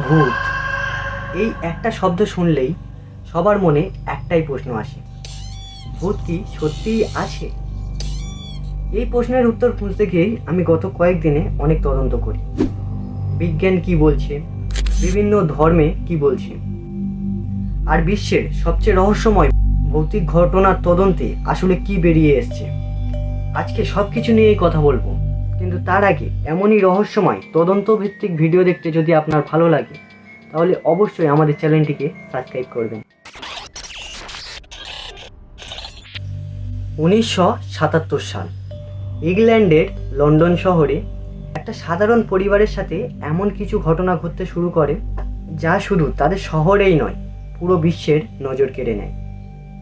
ভূত, এই একটা শব্দ শুনলেই সবার মনে একটাই প্রশ্ন আসে, ভূত কি সত্যিই আছে? এই প্রশ্নের উত্তর খুঁজতে গিয়েই আমি গত কয়েকদিনে অনেক তদন্ত করি। বিজ্ঞান কি বলছে, বিভিন্ন ধর্মে কি বলছে, আর বিশ্বের সবচেয়ে রহস্যময় ভৌতিক ঘটনার তদন্তে আসলে কি বেরিয়ে এসছে। আজকে সব কিছু নিয়েই কথা বলবো, কিন্তু তার আগে এমনই রহস্যময় তদন্ত ভিত্তিক ভিডিও দেখতে যদি আপনার ভালো লাগে তাহলে অবশ্যই আমাদের চ্যানেলটিকে সাবস্ক্রাইব করবেন। 1977 সাল, ইংল্যান্ডের লন্ডন শহরে একটা সাধারণ পরিবারের সাথে এমন কিছু ঘটনা ঘটতে শুরু করে যা শুধু তাদের শহরেই নয়, পুরো বিশ্বের নজর কেড়ে নেয়।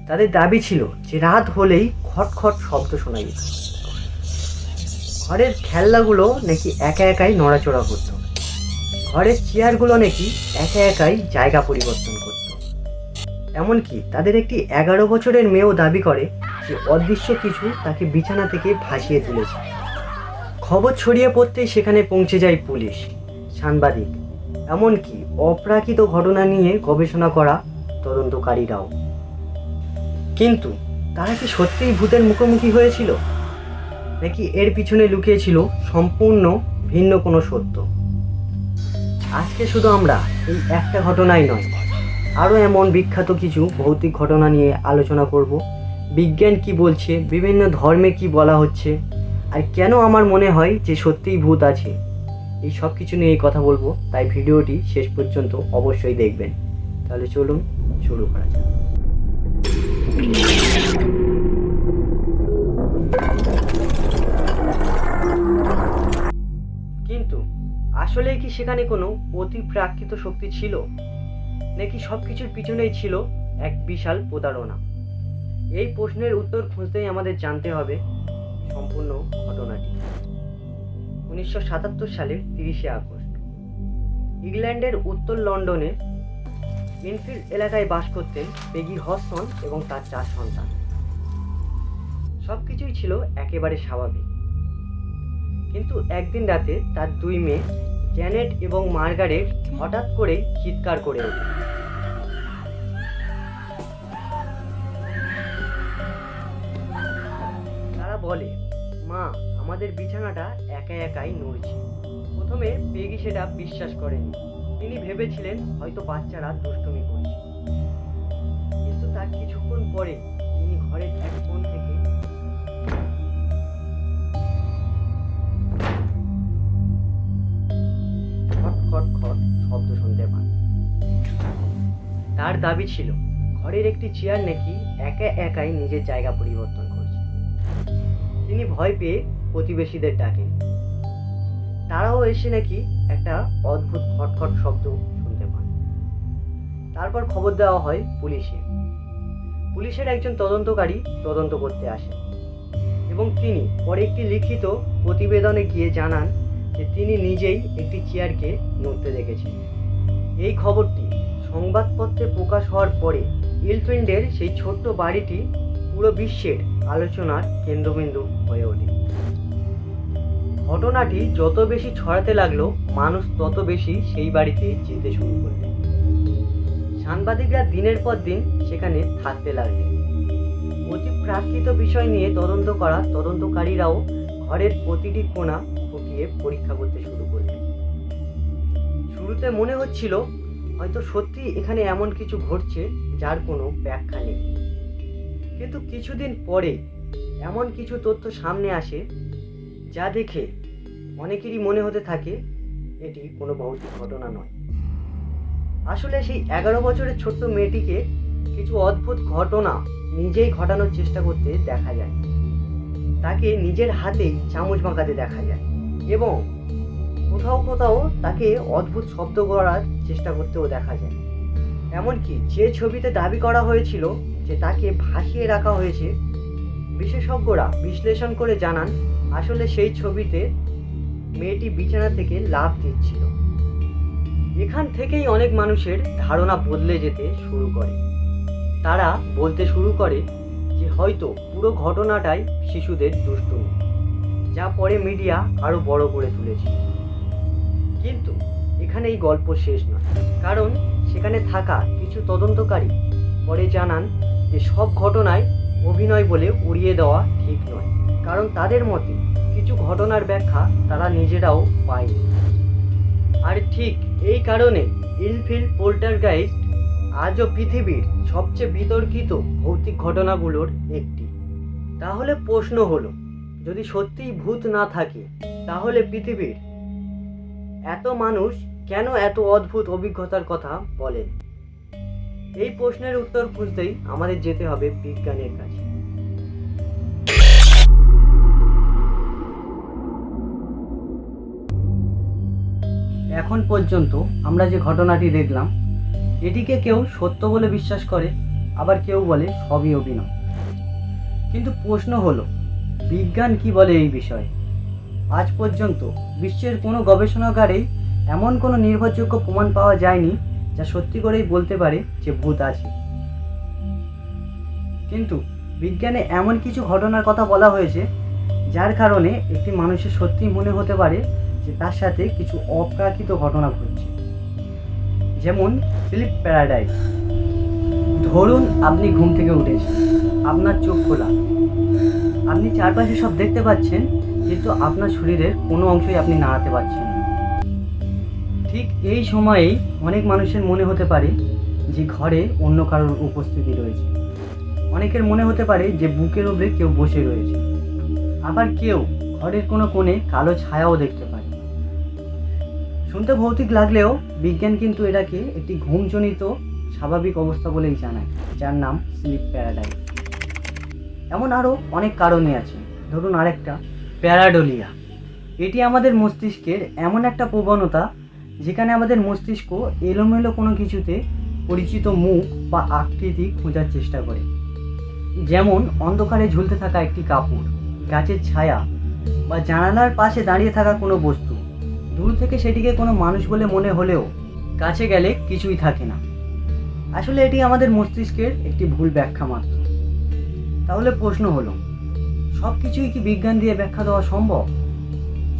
তাদের দাবি ছিল যে রাত হলেই খটখট শব্দ শোনা যেত, ঘরের খেলনাগুলো নাকি একা একাই নড়াচড়া করত, ঘরের চেয়ারগুলো নাকি একা একাই জায়গা পরিবর্তন করত। এমনকি তাদের একটি 11 বছরের মেয়েও দাবি করে যে অদৃশ্য কিছু তাকে বিছানা থেকে ভাসিয়ে তুলেছে। খবর ছড়িয়ে পড়তেই সেখানে পৌঁছে যায় পুলিশ, সাংবাদিক, এমনকি অপ্রাকৃত ঘটনা নিয়ে গবেষণা করা তদন্তকারীরাও। কিন্তু তারা কি সত্যিই ভূতের মুখোমুখি হয়েছিল, নাকি এর পিছনে লুকিয়েছিল সম্পূর্ণ ভিন্ন কোনো সত্য? আজকে শুধু আমরা এই একটা ঘটনাই নয়, আরও এমন বিখ্যাত কিছু ভৌতিক ঘটনা নিয়ে আলোচনা করব। বিজ্ঞান কি বলছে, বিভিন্ন ধর্মে কি বলা হচ্ছে, আর কেন আমার মনে হয় যে সত্যিই ভূত আছে, এই সব কিছু নিয়েই কথা বলবো। তাই ভিডিওটি শেষ পর্যন্ত অবশ্যই দেখবেন। তাহলে চলুন শুরু করা যাক। কিন্তু আসলেই কি সেখানে কোনো অতিপ্রাকৃত শক্তি ছিল, নাকি সব কিছুর পিছনেই ছিল এক বিশাল প্রতারণা? এই প্রশ্নের উত্তর খুঁজতেই আমাদের জানতে হবে সম্পূর্ণ ঘটনাটি। 1977 সালের 30শে আগস্ট, ইংল্যান্ডের উত্তর লন্ডনে ইনফিল্ড এলাকায় বাস করতেন পেগি হডসন এবং তার 4 সন্তান। সব কিছুই ছিল একেবারে স্বাভাবিক, কিন্তু একদিন রাতে তার 2 মেয়ে জ্যানেট এবং মার্গারেট হঠাৎ করেই চিৎকার করে ওঠে। তারা বলে, মা, আমাদের বিছানাটা একা একাই নড়ছে। প্রথমে পেগি সেটা বিশ্বাস করেনি, তিনি ভেবেছিলেন হয়তো বাচ্চারা দুষ্টুমি করছে। কিন্তু তার কিছুক্ষণ পরে তিনি ঘরের এক কোণ থেকে খট খট খট শব্দ শুনতে পান। তার দাবি ছিল ঘরের একটি চেয়ার নাকি একা একাই নিজের জায়গা পরিবর্তন করছে। তিনি ভয় পেয়ে প্রতিবেশীদের ডাকেন, তারাও এসে নাকি একটা অদ্ভুত খটখট শব্দ শুনতে পান। তারপর খবর দেওয়া হয় পুলিশে। পুলিশের একজন তদন্তকারী তদন্ত করতে আসেন এবং তিনি পরে একটি লিখিত প্রতিবেদনে গিয়ে জানান যে তিনি নিজেই একটি চেয়ারকে নড়তে দেখেছেন। এই খবরটি সংবাদপত্রে প্রকাশ হওয়ার পরে ইলফিল্ডের সেই ছোট্ট বাড়িটি পুরো বিশ্বের আলোচনার কেন্দ্রবিন্দু হয়ে ওঠে। ঘটনাটি যত বেশি ছড়াতে লাগলো, মানুষ তত বেশি সেই বাড়িতে যেতে শুরু করলেন। সাংবাদিকরা দিনের পর দিন সেখানে থাকতে লাগলেন। অতি প্রাকৃত বিষয় নিয়ে তদন্ত করা তদন্তকারীরাও ঘরের প্রতিটি কোণা খুঁটিয়ে পরীক্ষা করতে শুরু করলেন। শুরুতে মনে হচ্ছিল হয়তো সত্যি এখানে এমন কিছু ঘটছে যার কোনো ব্যাখ্যা নেই। কিন্তু কিছুদিন পরে এমন কিছু তথ্য সামনে আসে যা দেখে অনেকেরই মনে হতে থাকে এটি কোনো ভৌতিক ঘটনা নয়। আসলে সেই 11 বছরের ছোট্ট মেয়েটিকে কিছু অদ্ভুত ঘটনা নিজেই ঘটানোর চেষ্টা করতে দেখা যায়। তাকে নিজের হাতেই চামচ বাঁকাতে দেখা যায় এবং কোথাও কোথাও তাকে অদ্ভুত শব্দ করার চেষ্টা করতেও দেখা যায়। এমনকি যে ছবিতে দাবি করা হয়েছিল যে তাকে ভাসিয়ে রাখা হয়েছে, বিশেষজ্ঞরা বিশ্লেষণ করে জানান আসলে সেই ছবিতে মেয়েটি বিছানা থেকে লাফ দিচ্ছিল। এখান থেকেই অনেক মানুষের ধারণা বদলে যেতে শুরু করে। তারা বলতে শুরু করে যে হয়তো পুরো ঘটনাটাই শিশুদের দুষ্টুমি, যা পরে মিডিয়া আরো বড় করে তুলেছে। কিন্তু এখানেই গল্প শেষ নয়, কারণ সেখানে থাকা কিছু তদন্তকারী পরে জানান যে সব ঘটনায় অভিনয় বলে উড়িয়ে দেওয়া ঠিক নয়, কারণ তাদের মতে কিছু ঘটনার ব্যাখ্যা তারা নিজেরাও পায়নি। আর ঠিক এই কারণে ইনফিল্ড পোল্টারগাইস্ট আজও পৃথিবীর সবচেয়ে বিতর্কিত ভৌতিক ঘটনাগুলোর একটি। তাহলে প্রশ্ন হলো, যদি সত্যিই ভূত না থাকে, তাহলে পৃথিবীর এত মানুষ কেন এত অদ্ভুত অভিজ্ঞতার কথা বলেন? এই প্রশ্নের উত্তর খুঁজতেই আমাদের যেতে হবে বিজ্ঞানের কাছে। এখন পর্যন্ত আমরা যে ঘটনাটি দেখলাম, এটিকে কেউ সত্য বলে বিশ্বাস করে, আবার কেউ বলে সবই অভিনয়। কিন্তু প্রশ্ন হলো, বিজ্ঞান কি বলে এই বিষয়ে? আজ পর্যন্ত বিশ্বের কোনো গবেষণাগারেই এমন কোনো নির্ভরযোগ্য প্রমাণ পাওয়া যায়নি যা সত্যি করেই বলতে পারে যে ভূত আছে। কিন্তু বিজ্ঞানে এমন কিছু ঘটনার কথা বলা হয়েছে যার কারণে একটি মানুষের সত্যিই মনে হতে পারে যে তার সাথে কিছু অপ্রাকৃত ঘটনা ঘটছে। যেমন স্লিপ প্যারাডাইস। ধরুন আপনি ঘুম থেকে উঠেছেন, আপনার চোখ খোলা, আপনি চারপাশে সব দেখতে পাচ্ছেন, কিন্তু আপনার শরীরের কোনো অংশই আপনি নাড়াতে পারছেন না। ঠিক এই সময়েই অনেক মানুষের মনে হতে পারে যে ঘরে অন্য কারোর উপস্থিতি রয়েছে। অনেকের মনে হতে পারে যে বুকের উপরে কেউ বসে রয়েছে। আবার কেউ ঘরের কোনো কোণে কালো ছায়াও দেখতে পারে। শুনতে ভৌতিক লাগলেও বিজ্ঞান কিন্তু এটাকে একটি ঘুমজনিত স্বাভাবিক অবস্থা বলেই জানায়, যার নাম স্লিপ প্যারাডাইস। এমন আরও অনেক কারণই আছে। ধরুন আরেকটা, প্যারাডোলিয়া। এটি আমাদের মস্তিষ্কের এমন একটা প্রবণতা যেখানে আমাদের মস্তিষ্ক এলোমেলো কোনো কিছুতে পরিচিত মুখ বা আকৃতি খোঁজার চেষ্টা করে। যেমন অন্ধকারে ঝুলতে থাকা একটি কাপড়, গাছের ছায়া বা জানালার পাশে দাঁড়িয়ে থাকা কোনো বস্তু। দূর থেকে সেটিকে কোনো মানুষ বলে মনে হলেও কাছে গেলে কিছুই থাকে না। আসলে এটি আমাদের মস্তিষ্কের একটি ভুল ব্যাখ্যা মাত্র। তাহলে প্রশ্ন হলো, সব কিছুই কি বিজ্ঞান দিয়ে ব্যাখ্যা দেওয়া সম্ভব?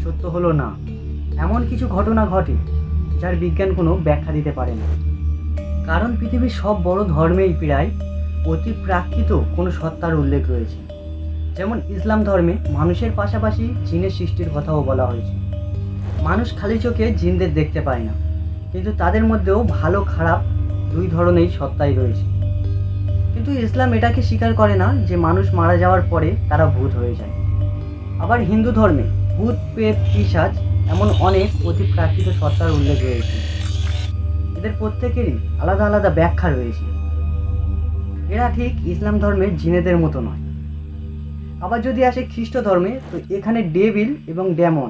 সত্য হলো না, এমন কিছু ঘটনা ঘটে যার বিজ্ঞান কোনো ব্যাখ্যা দিতে পারে না। কারণ পৃথিবীর সব বড় ধর্মেই প্রায় অতি প্রাকৃত কোনো সত্তার উল্লেখ রয়েছে। যেমন ইসলাম ধর্মে মানুষের পাশাপাশি জিনের সৃষ্টির কথাও বলা হয়েছে। মানুষ খালি চোখে জিনদের দেখতে পায় না, কিন্তু তাদের মধ্যেও ভালো খারাপ দুই ধরনেরই সত্তাই রয়েছে। কিন্তু ইসলাম এটাকে স্বীকার করে না যে মানুষ মারা যাওয়ার পরে তারা ভূত হয়ে যায়। আবার হিন্দু ধর্মে ভূত, প্রেত, পিশাচ এমন অনেক অতি প্রাকৃত সত্তার উল্লেখ রয়েছে। এদের প্রত্যেকেরই আলাদা আলাদা ব্যাখ্যা রয়েছে। এরা ঠিক ইসলাম ধর্মের জিনেদের মতো নয়। আবার যদি আসে খ্রিস্ট ধর্মে, তো এখানে ডেভিল এবং ডেমন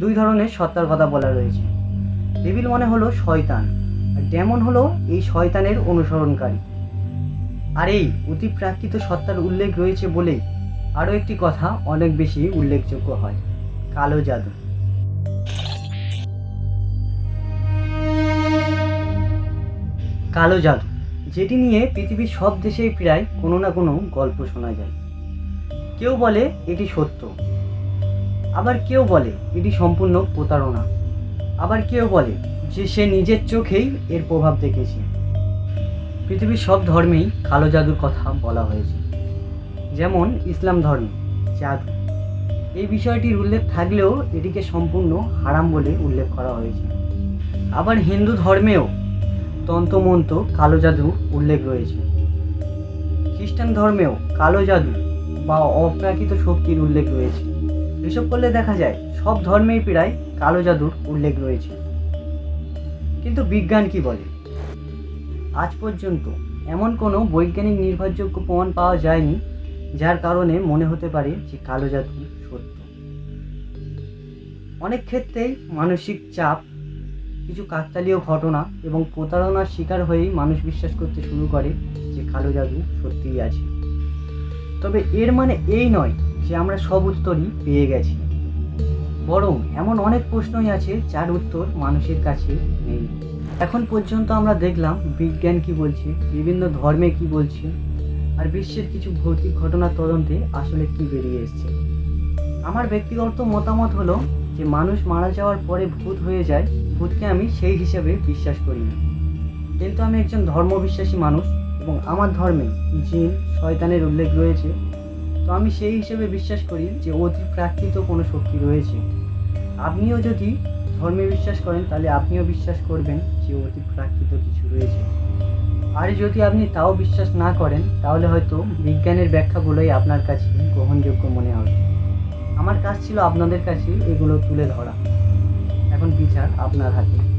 দুই ধরনের সত্তার কথা বলা রয়েছে। ডেভিল মানে হলো শয়তান, আর ডেমন হলো এই শয়তানের অনুসরণকারী। আর এই অতি প্রাকৃত সত্তার উল্লেখ রয়েছে বলেই আরও একটি কথা অনেক বেশি উল্লেখযোগ্য হয়, কালো জাদু। কালো জাদু, যেটি নিয়ে পৃথিবীর সব দেশেই প্রায় কোনো না কোনো গল্প শোনা যায়। কেউ বলে এটি সত্য, আবার কেউ বলে এটি সম্পূর্ণ প্রতারণা, আবার কেউ বলে যে সে নিজের চোখেই এর প্রভাব দেখেছে। পৃথিবীর সব ধর্মেই কালো জাদুর কথা বলা হয়েছে। যেমন ইসলাম ধর্মে জাদু এই বিষয়টির উল্লেখ থাকলেও এটিকে সম্পূর্ণ হারাম বলে উল্লেখ করা হয়েছে। আবার হিন্দু ধর্মেও তন্ত্রমন্ত্র, কালো জাদু উল্লেখ রয়েছে। খ্রিস্টান ধর্মেও কালো জাদু বা অপ্রাকৃত শক্তির উল্লেখ রয়েছে। এসব করলে দেখা যায় সব ধর্মেই প্রায় কালো জাদুর উল্লেখ রয়েছে। কিন্তু বিজ্ঞান কি বলে? আজ পর্যন্ত এমন কোনো বৈজ্ঞানিক নির্ভরযোগ্য প্রমাণ পাওয়া যায়নি যার কারণে মনে হতে পারে যে কালো জাদু সত্য। অনেক ক্ষেত্রেই মানসিক চাপ, কিছু কাকতালীয় ঘটনা এবং প্রতারণার শিকার হয়েই মানুষ বিশ্বাস করতে শুরু করে যে কালো জাদু সত্যিই আছে। তবে এর মানে এই নয় যে আমরা সব উত্তরই পেয়ে গেছি, বরং এমন অনেক প্রশ্নই আছে যার উত্তর মানুষের কাছে নেই। এখন পর্যন্ত আমরা দেখলাম বিজ্ঞান কি বলছে, বিভিন্ন ধর্মে কি বলছে, আর বিশ্বের কিছু ভৌতিক ঘটনার তদন্তে আসলে কি বেরিয়ে এসছে। আমার ব্যক্তিগত মতামত হলো যে মানুষ মারা যাওয়ার পরে ভূত হয়ে যায় ভূতকে আমি সেই হিসেবে বিশ্বাস করি না, কিন্তু আমি একজন ধর্মবিশ্বাসী মানুষ এবং আমার ধর্মে জিন শয়তানের উল্লেখ রয়েছে। তো আমি সেই হিসেবে বিশ্বাস করি যে অতি প্রাকৃত কোনো শক্তি রয়েছে। আপনিও যদি ধর্মে বিশ্বাস করেন তাহলে আপনিও বিশ্বাস করবেন যে অতি প্রাকৃত কিছু রয়েছে। আর যদি আপনি তাও বিশ্বাস না করেন তাহলে হয়তো বিজ্ঞানের ব্যাখ্যাগুলোই আপনার কাছে গ্রহণযোগ্য মনে হবে। আমার কাজ ছিল আপনাদের কাছে এগুলো তুলে ধরা। এখন বিচার আপনার হাতে।